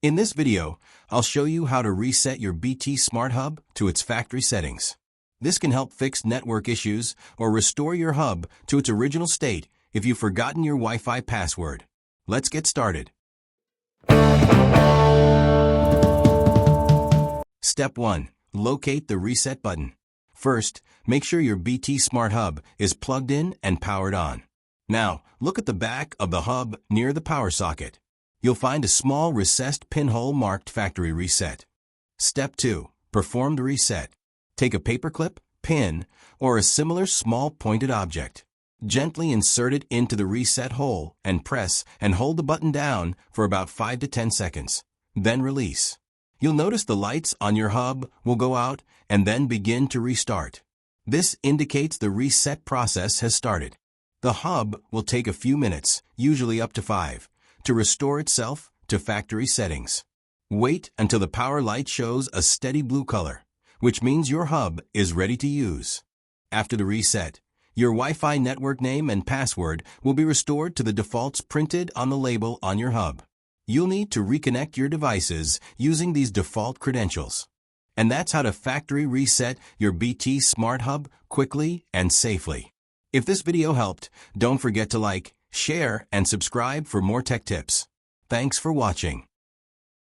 In this video, I'll show you how to reset your BT Smart Hub to its factory settings. This can help fix network issues or restore your hub to its original state if you've forgotten your Wi-Fi password. Let's get started. Step 1. Locate the reset button. First, make sure your BT Smart Hub is plugged in and powered on. Now, look at the back of the hub near the power socket. You'll find a small recessed pinhole marked Factory Reset. Step 2. Perform the reset. Take a paperclip, pin, or a similar small pointed object. Gently insert it into the reset hole and press and hold the button down for about 5 to 10 seconds. Then release. You'll notice the lights on your hub will go out and then begin to restart. This indicates the reset process has started. The hub will take a few minutes, usually up to 5, to restore itself to factory settings. Wait until the power light shows a steady blue color, which means your hub is ready to use. After the reset, your Wi-Fi network name and password will be restored to the defaults printed on the label on your hub. You'll need to reconnect your devices using these default credentials. And that's how to factory reset your BT Smart Hub quickly and safely. If this video helped, don't forget to like, share, and subscribe for more tech tips. Thanks for watching.